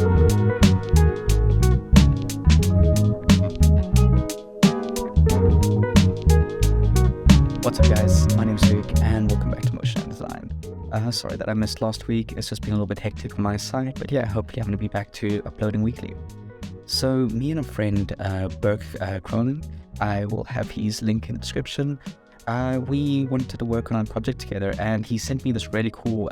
What's up guys, my name is Luke and welcome back to Motion and Design. Sorry that I missed last week, it's just been a little bit hectic on my side, but yeah, hopefully I'm going to be back to uploading weekly. So me and a friend, Burke Cronin, I will have his link in the description. We wanted to work on a project together and he sent me this really cool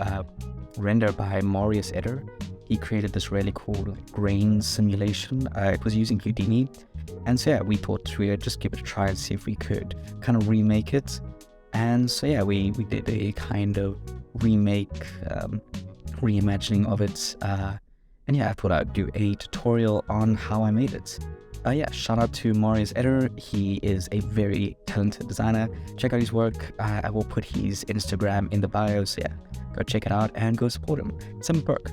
render by Marius Eder. He created this really cool grain simulation. It was using Houdini. And so yeah, we thought we would just give it a try and see if we could kind of remake it. And so yeah, we did a kind of remake, reimagining of it. And yeah, I thought I'd do a tutorial on how I made it. Yeah, shout out to Marius Eder. He is a very talented designer. Check out his work. I will put his Instagram in the bio. So yeah, go check it out and go support him. Sim Burke.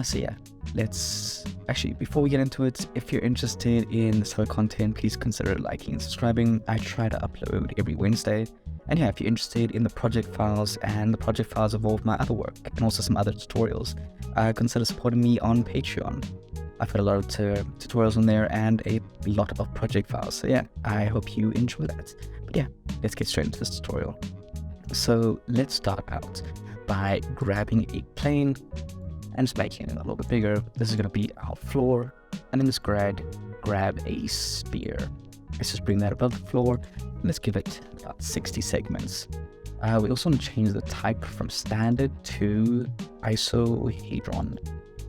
So yeah, let's actually, before we get into it, if you're interested in this type of content, please consider liking and subscribing. I try to upload every Wednesday. And yeah, if you're interested in the project files, and the project files involve my other work and also some other tutorials, consider supporting me on Patreon. I've got a lot of tutorials on there and a lot of project files. So yeah, I hope you enjoy that. But yeah, let's get straight into this tutorial. So let's start out by grabbing a plane and just making it a little bit bigger. This is going to be our floor, and then let's grab a sphere. Let's just bring that above the floor, and let's give it about 60 segments. We also want to change the type from standard to isohedron.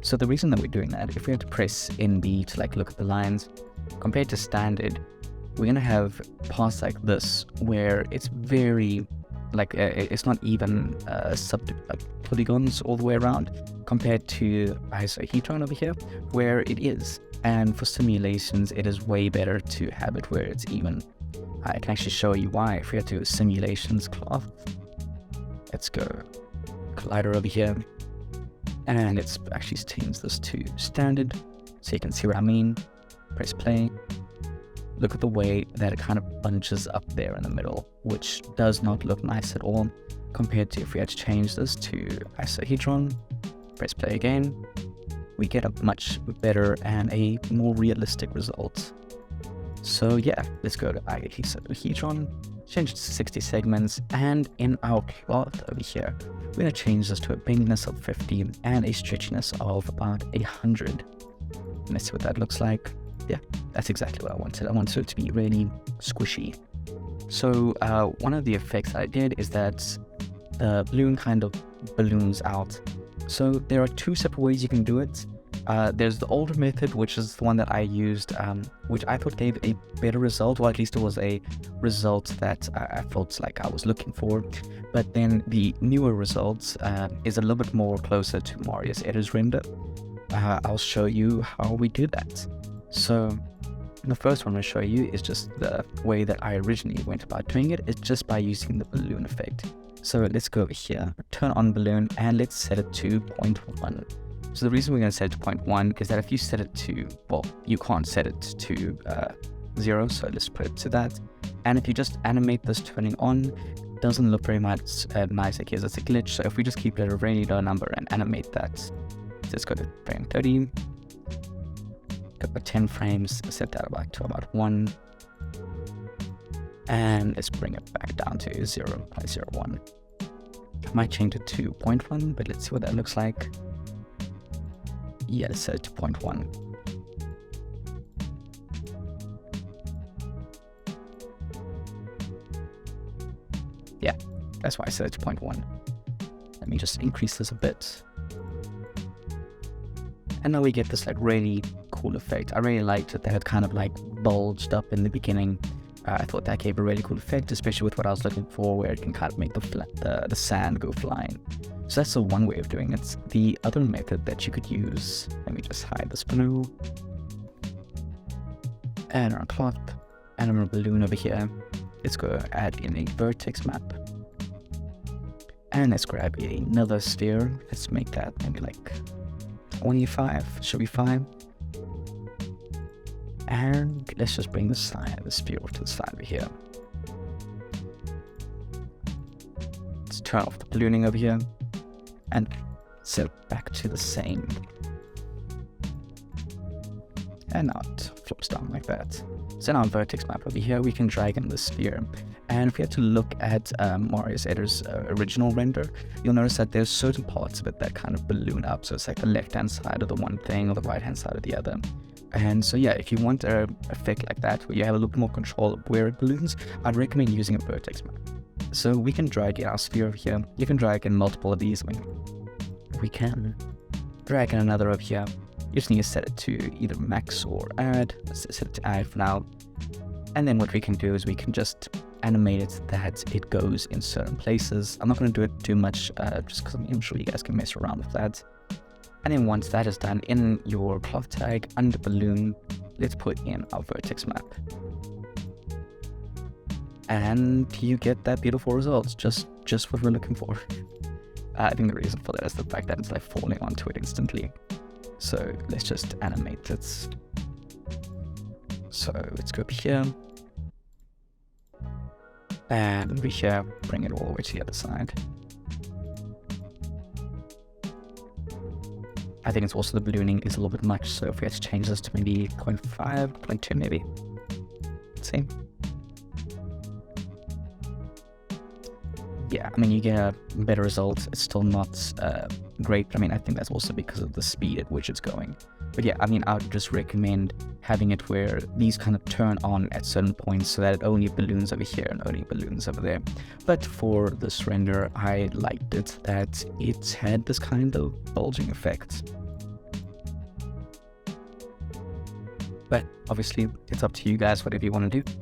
So the reason that we're doing that, if we have to press NB to like look at the lines, compared to standard, we're going to have parts like this where it's very like it's not even polygons all the way around, compared to isohedron over here where it is. And for simulations it is way better to have it where it's even. I can actually show you why. If we go to simulations cloth, let's go collider over here, and let's actually change this to standard so you can see what I mean. Press play. Look at the way that it kind of bunches up there in the middle, which does not look nice at all, compared to if we had to change this to isohedron. Press play again. We get a much better and a more realistic result. So yeah, let's go to isohedron, change it to 60 segments, and in our cloth over here, we're going to change this to a bendiness of 50 and a stretchiness of about 100. And let's see what that looks like. Yeah, that's exactly what I wanted. I wanted it to be really squishy. So one of the effects I did is that the balloon kind of balloons out. So there are two separate ways you can do it. There's the older method, which is the one that I used, which I thought gave a better result, or at least it was a result that I felt like I was looking for. But then the newer results is a little bit more closer to Marius Eder's render. I'll show you how we do that. So the first one I'll show you is just the way that I originally went about doing it. It's just by using the balloon effect. So let's go over here, turn on balloon, and let's set it to 0.1. So the reason we're going to set it to 0.1 is that if you set it to, well, you can't set it to 0, so let's put it to that. And if you just animate this turning on, it doesn't look very much nice, like here's a glitch. So if we just keep it at a really low number and animate that, let's go to frame 30. Got about 10 frames, set that to about 1, and let's bring it back down to 0.01. I might change it to 0.1, but let's see what that looks like. Yeah, let's set it to 0.1. Yeah, that's why I set it to 0.1. Let me just increase this a bit. And now we get this like really cool effect. I really liked it. They had kind of like bulged up in the beginning. I thought that gave a really cool effect, especially with what I was looking for, where it can kind of make the sand go flying. So that's the one way of doing it. The other method that you could use, let me just hide this below, and our cloth, and our balloon over here. Let's go add in a vertex map, and let's grab another sphere. Let's make that maybe like 25, should be fine. And let's just bring the sphere to the side over here. Let's turn off the ballooning over here and set it back to the same. and now it flops down like that. So in our vertex map over here, we can drag in the sphere. And if we have to look at Marius Eder's original render, you'll notice that there's certain parts of it that kind of balloon up. So it's like the left-hand side of the one thing or the right-hand side of the other. And so yeah, if you want an effect like that, where you have a little bit more control of where it balloons, I'd recommend using a vertex map. So we can drag in our sphere over here. You can drag in multiple of these. I mean, we can drag in another over here. You just need to set it to either max or add. Let's set it to add for now. And then what we can do is we can just animate it that it goes in certain places. I'm not going to do it too much just because I'm sure you guys can mess around with that. And then once that is done, in your cloth tag under balloon, let's put in our vertex map. And you get that beautiful results, just what we're looking for. I think the reason for that is the fact that it's like falling onto it instantly. So let's just animate it. So let's go up here. And over here, bring it all the way to the other side. I think it's also the ballooning is a little bit much, so if we had to change this to maybe 0.5, 0.2 maybe. Let's see. Yeah, I mean, you get a better result. It's still not great. I mean, I think that's also because of the speed at which it's going. But yeah, I mean, I would just recommend having it where these kind of turn on at certain points so that it only balloons over here and only balloons over there. But for this render, I liked it that it had this kind of bulging effect. But obviously, it's up to you guys, whatever you want to do.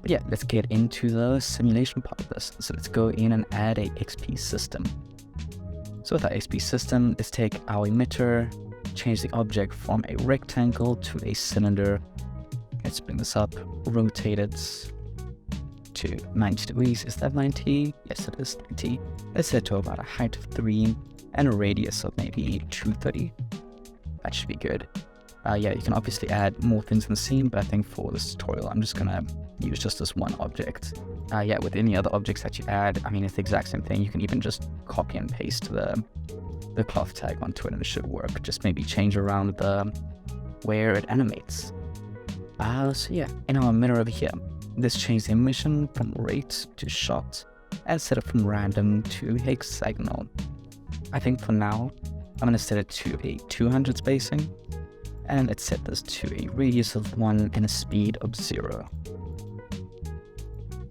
But yeah, let's get into the simulation part of this. So let's go in and add a XP system. So with our XP system, let's take our emitter, change the object from a rectangle to a cylinder. Let's bring this up, rotate it to 90 degrees. Is that 90? Yes, it is 90. Let's set it to about a height of 3 and a radius of maybe 230. That should be good. Yeah, you can obviously add more things in the scene, but I think for this tutorial, I'm just gonna use just this one object. Yeah, with any other objects that you add, I mean, it's the exact same thing. You can even just copy and paste the cloth tag onto it and it should work. Just maybe change around where it animates. So yeah, in our emitter over here, let's change the emission from rate to shot and set it from random to hexagonal. I think for now, I'm gonna set it to a 200 spacing. And let's set this to a radius of 1 and a speed of 0.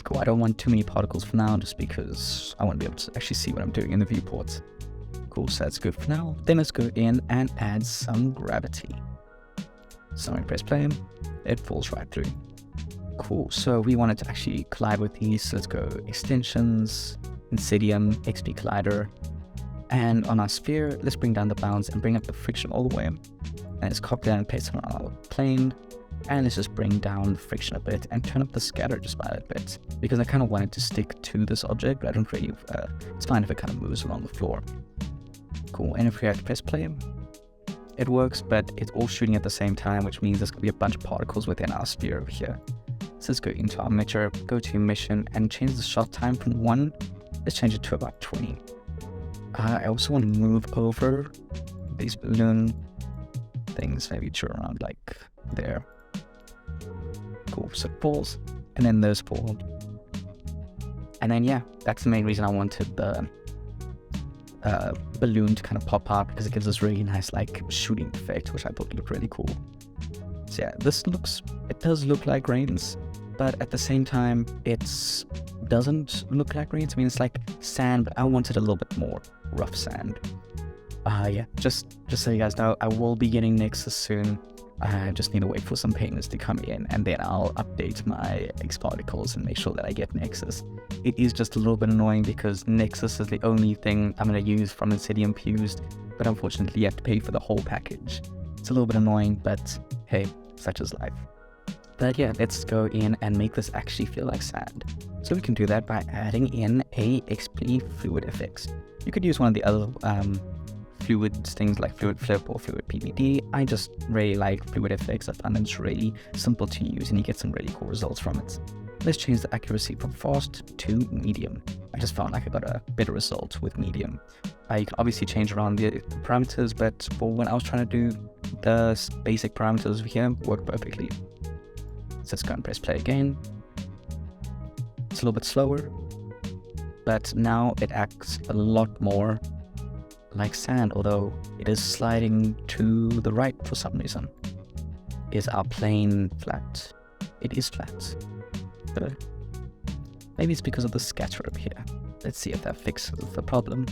Cool, I don't want too many particles for now, just because I want to be able to actually see what I'm doing in the viewport. Cool, so that's good for now. Then let's go in and add some gravity. So when we press play, it falls right through. Cool, so we want it to actually collide with these, so let's go Extensions, Insidium, XP Collider. And on our sphere, let's bring down the bounds and bring up the friction all the way. And let's copy that and paste it on our plane. And let's just bring down friction a bit and turn up the scatter just by a bit. Because I kind of want it to stick to this object, but I don't really, it's fine if it kind of moves along the floor. Cool, and if we have to press play, it works, but it's all shooting at the same time, which means there's going to be a bunch of particles within our sphere over here. So let's go into our emitter, go to emission, and change the shot time from 1. Let's change it to about 20. I also want to move over these balloon things, maybe to around like there. Cool, so it falls, and then those fall. And then yeah, that's the main reason I wanted the balloon to kind of pop up, because it gives this really nice like shooting effect, which I thought looked really cool. So yeah, it does look like rains, but at the same time, it doesn't look like rains. I mean, it's like sand, but I wanted a little bit more rough sand. Yeah, just so you guys know, I will be getting Nexus soon. I just need to wait for some payments to come in, and then I'll update my X particles and make sure that I get Nexus. It is just a little bit annoying because Nexus is the only thing I'm going to use from Insidium Fused, but unfortunately you have to pay for the whole package. It's a little bit annoying, but hey, such is life. But yeah, let's go in and make this actually feel like sand. So we can do that by adding in a XP fluid effects. You could use one of the other fluid things like Fluid Flip or Fluid PBD. I just really like Fluid Effects. I find it's really simple to use and you get some really cool results from it. Let's change the accuracy from fast to medium. I just found like I got a better result with medium. You can obviously change around the parameters, but for when I was trying to do the basic parameters over here, worked perfectly. So let's go and press play again. It's a little bit slower, but now it acts a lot more like sand, although it is sliding to the right for some reason. Is our plane flat? It is flat. But maybe it's because of the scatter up here. Let's see if that fixes the problem.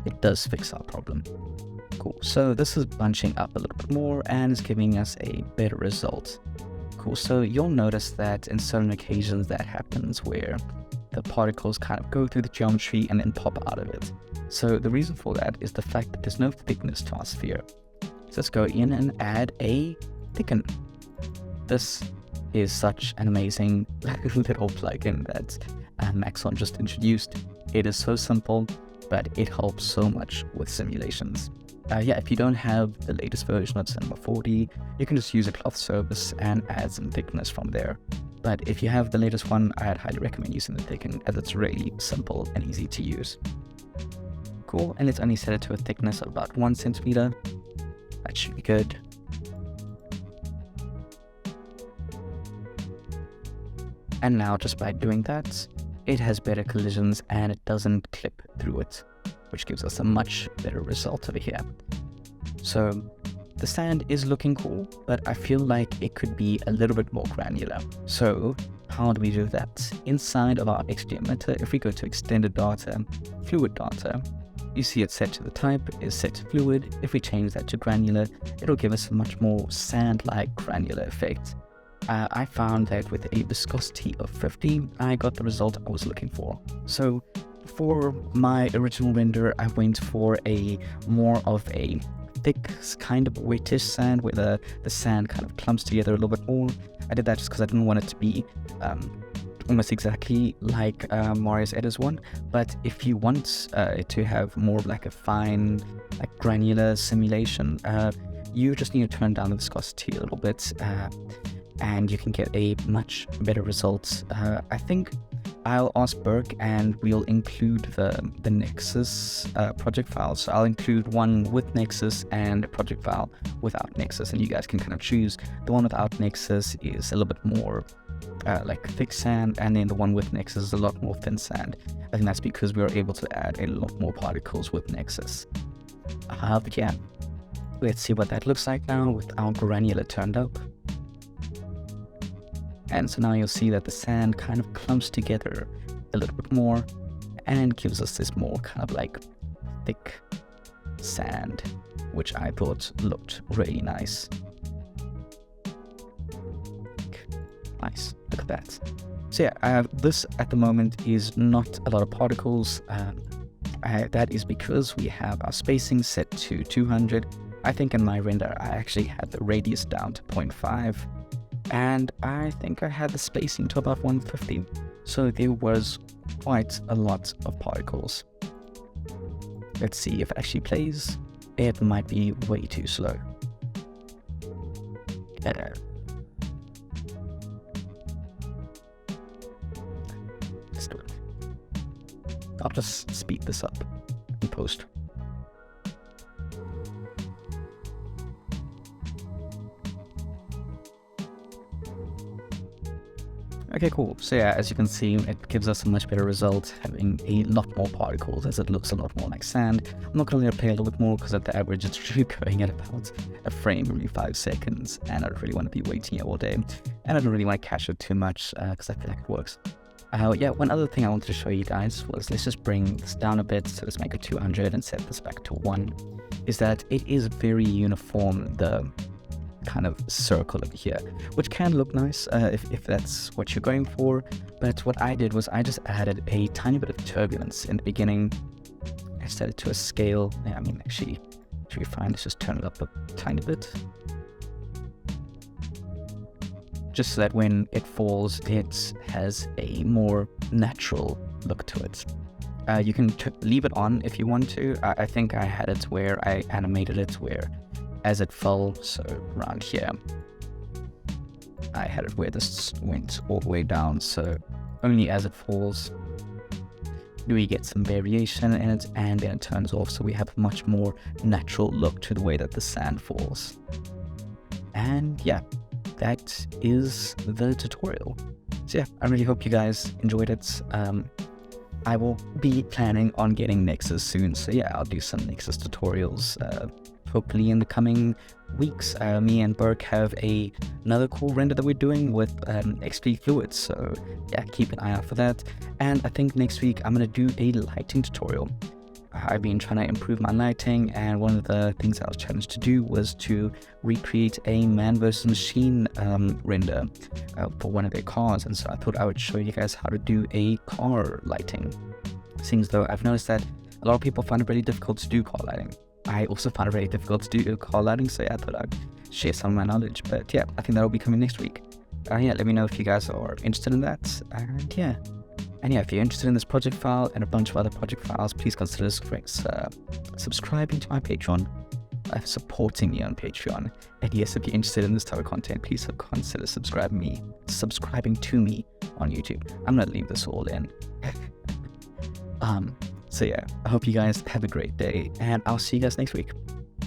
It does fix our problem. Cool, so this is bunching up a little bit more and is giving us a better result. Cool, so you'll notice that in certain occasions that happens where the particles kind of go through the geometry and then pop out of it. So the reason for that is the fact that there's no thickness to our sphere. So let's go in and add a thicken. This is such an amazing little plugin that Maxon just introduced. It is so simple, but it helps so much with simulations. If you don't have the latest version of Cinema 4D, you can just use a cloth surface and add some thickness from there. But if you have the latest one, I'd highly recommend using the thicken, as it's really simple and easy to use. Cool, and let's only set it to a thickness of about 1 centimeter. That should be good. And now just by doing that, it has better collisions and it doesn't clip through it, which gives us a much better result over here. So the sand is looking cool, but I feel like it could be a little bit more granular. So how do we do that? Inside of our XG emitter, if we go to extended data, fluid data, you see it's set to the type is set to fluid. If we change that to granular, it'll give us a much more sand-like granular effect. I found that with a viscosity of 50, I got the result I was looking for. So for my original render, I went for a more of a thick, kind of wettish sand where the sand kind of clumps together a little bit more. I did that just because I didn't want it to be almost exactly like Marius Eder's one. But if you want it to have more of like a fine, like granular simulation, you just need to turn down the viscosity a little bit. And you can get a much better result. I think I'll ask Burke and we'll include the Nexus project file. So I'll include one with Nexus and a project file without Nexus, and you guys can kind of choose. The one without Nexus is a little bit more like thick sand, and then the one with Nexus is a lot more thin sand. I think that's because we were able to add a lot more particles with Nexus. But yeah, let's see what that looks like now with our granular turned up. And so now you'll see that the sand kind of clumps together a little bit more and gives us this more kind of like thick sand, which I thought looked really nice. Nice, look at that. So yeah, this at the moment is not a lot of particles. That is because we have our spacing set to 200. I think in my render I actually had the radius down to 0.5. And I think I had the spacing to about 150, so there was quite a lot of particles. Let's see if it actually plays. It might be way too slow. Let's do it. I'll just speed this up in post. Okay, cool. So yeah, as you can see, it gives us a much better result, having a lot more particles, as it looks a lot more like sand. I'm not going to play a little bit more because at the average it's really going at about a frame every 5 seconds, and I don't really want to be waiting here all day, and I don't really want to cache it too much because I feel like it works. Yeah, one other thing I wanted to show you guys was, let's just bring this down a bit, so let's make it 200 and set this back to 1, is that it is very uniform, the kind of circle over here, which can look nice if that's what you're going for. But what I did was I just added a tiny bit of turbulence in the beginning. I set it to a scale. Yeah, I mean, actually, should be fine. Let's just turn it up a tiny bit, just so that when it falls, it has a more natural look to it. You can leave it on if you want to. I think I had it where I animated it where as it fell, so around here. I had it where this went all the way down, so only as it falls do we get some variation in it, and then it turns off, so we have a much more natural look to the way that the sand falls. And yeah, that is the tutorial. So yeah, I really hope you guys enjoyed it. I will be planning on getting Nexus soon, so yeah, I'll do some Nexus tutorials hopefully in the coming weeks. Me and Burke have another cool render that we're doing with XP fluids, so yeah, keep an eye out for that. And I think next week I'm going to do a lighting tutorial. I've been trying to improve my lighting, and one of the things I was challenged to do was to recreate a man versus machine render for one of their cars, and so I thought I would show you guys how to do a car lighting. Seeing as though I've noticed that a lot of people find it really difficult to do car lighting. I also found it really difficult to do car lighting, so yeah, I thought I'd share some of my knowledge. But yeah, I think that'll be coming next week. Yeah, let me know if you guys are interested in that, and yeah, if you're interested in this project file and a bunch of other project files, please consider subscribing to my Patreon, supporting me on Patreon. And yes, if you're interested in this type of content, please consider subscribing to me on YouTube. I'm gonna leave this all in. So yeah, I hope you guys have a great day, and I'll see you guys next week.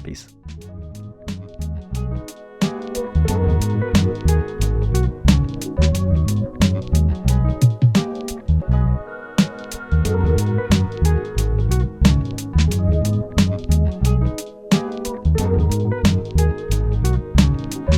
Peace.